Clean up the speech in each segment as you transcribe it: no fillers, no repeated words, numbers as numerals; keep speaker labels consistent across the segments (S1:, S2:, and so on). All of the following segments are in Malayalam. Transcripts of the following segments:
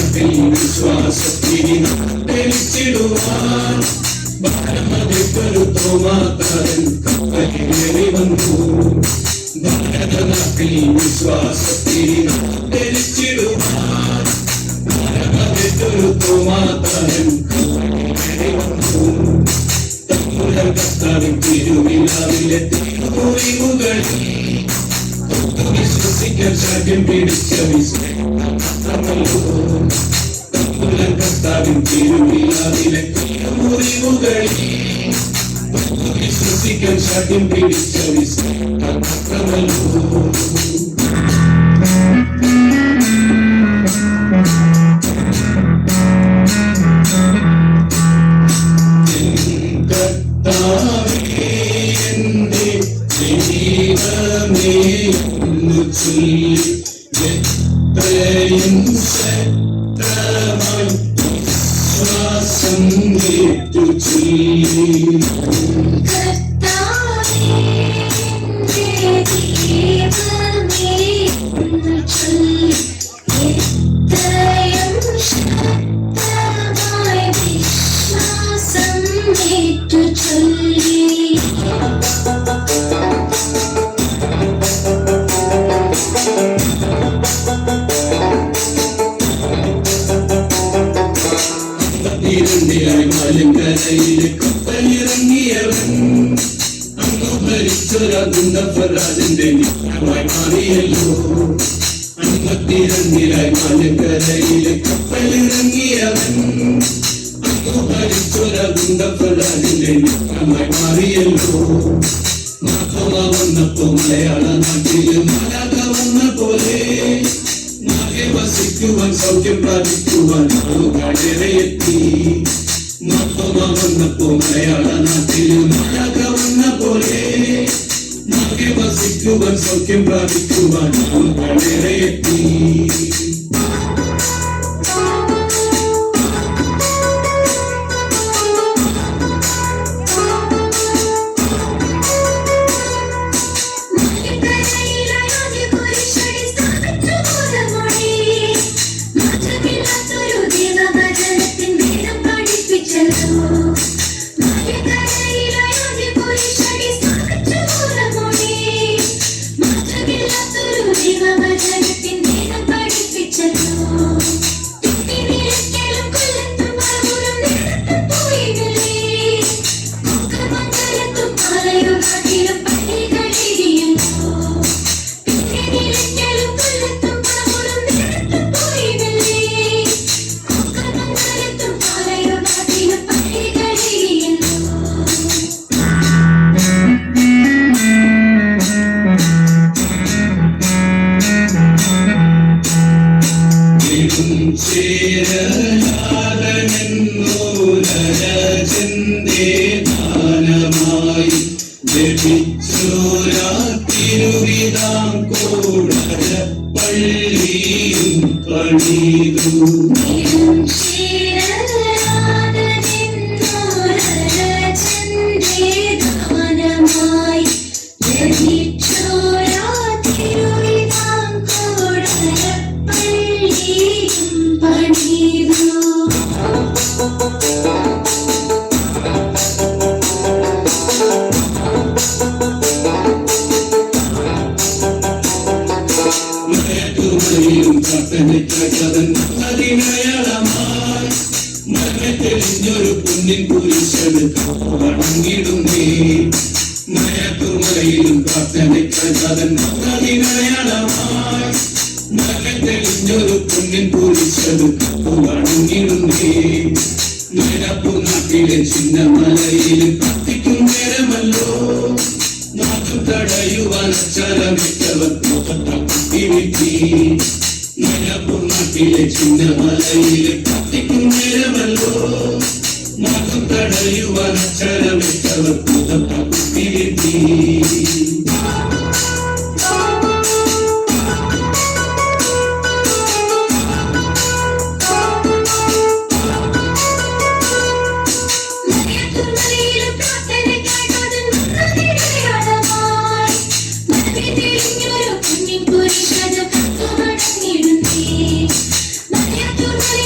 S1: നാട്ടിൽ വിശ്വാസത്തിരി തെളിച്ചിടുവാൻ ഭാരമതിക്കൊരു തോമാക്കാരൻ കപ്പലിലേറി വന്നു. ഭാരതനാട്ടിൽ വിശ്വാസത്തിരി തെളിച്ചിടുവാൻ ഭാരമതിക്കൊരു തോമാക്കാരൻ കപ്പലിലേറി വന്നു. തമ്പുരാൻ കർത്താവിൻ തിരുവിലാവിലെ തിരുമുറിവുകളിൽ വിശ്വസിക്കാൻ ശാഠ്യം പിടിച്ച വിശ്വാസമല്ലോ. തമ്പുരാൻ കർത്താവിൻ തിരുവിലാവിലെ തിരുമുറിവുകളിൽ വിശ്വസിക്കാൻ ശാഠ്യം പിടിച്ച വിശ്വാസമല്ലോ. എത്രയും ശക്തമായി ശ്വാസം ഏറ്റു ചൊല്ലി മലങ്കരയിലെ കപ്പലിറങ്ങിയവൻ അങ്ങ് ഭരിച്ചൊരാജന്റെ നിത്യമായി മാറിയല്ലോ. അൻപത്തിരണ്ടിലായി മലങ്കരയിലെ കപ്പലിറങ്ങിയവൻ അങ്ങ് ഭരിച്ചൊരാജന്റെ നിത്യമായി മാറിയല്ലോ. മാധവ വന്നപ്പോ മലയാള നാട്ടില് മാലാഖ വന്ന പോലെ മാകെ വസിക്കുവാൻ സൗഖ്യം പ്രാപിക്കുവാൻ ആളുകളേറെയെത്തി. മാധവ വന്നപ്പോ മലയാള നാട്ടില് മാലാഖ വന്ന പോലെ മാകെ വസിക്കുവാൻ സൗഖ്യം പ്രാപിക്കുവാൻ ആളുകളേറെയെത്തി. ദാനമായി പള്ളിയും പണിതു. മരണത്തെളിഞ്ഞൊരു പൊന്നിൻ കുരിശന് വണങ്ങിടുന്നേ. മയക്കുമലയിലും പ്രാർത്ഥനയ്ക്കതൻ അതിനയാളമായി മരണത്തെളിഞ്ഞൊരു പൊന്നിൻ കുരിശന് വണങ്ങിടുന്നേ. മലപ്പൂർ നാട്ടിലെ ചിന്നമലയിലും പ്രാർത്ഥിക്കും നേരമല്ലോ. നാട്ടു തടയുവാൻ അച്ചാരമിട്ടവർ കുത്തിവിട്ടി. മലപ്പൂർ നാട്ടിലെ ചിന്നമലയിലെ പ്രാർത്ഥിക്കും നേരമല്ലോ. നാട്ടു തടയുവാൻ അച്ചാരമിട്ടവർ കുത്തിവിട്ടി.
S2: Thank you.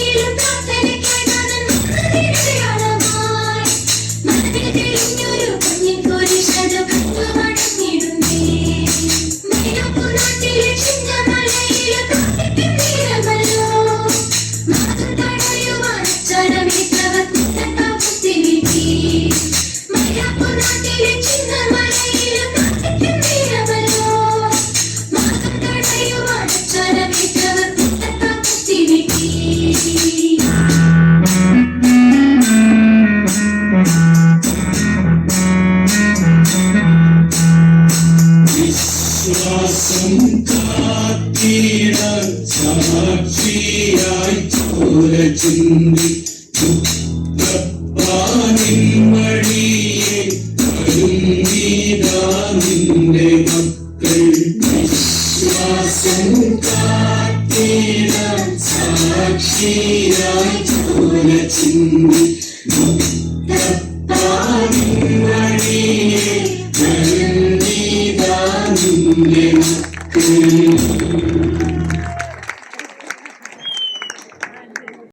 S1: വിശ്വാസം കാത്തിടാൻ സാക്ഷിയായി ചോര ചിന്തി ദുഃഖപ്പാനിൻ വഴിയെ വരുന്നീതാ നിന്റെ മക്കൾ. വിശ്വാസം കാത്തിടാൻ സാക്ഷിയായി ചോര ചിന്തി ദുഃഖപ്പാനിൻ വഴിയെ വരുന്നീതാ നിന്റെ മക്കൾ.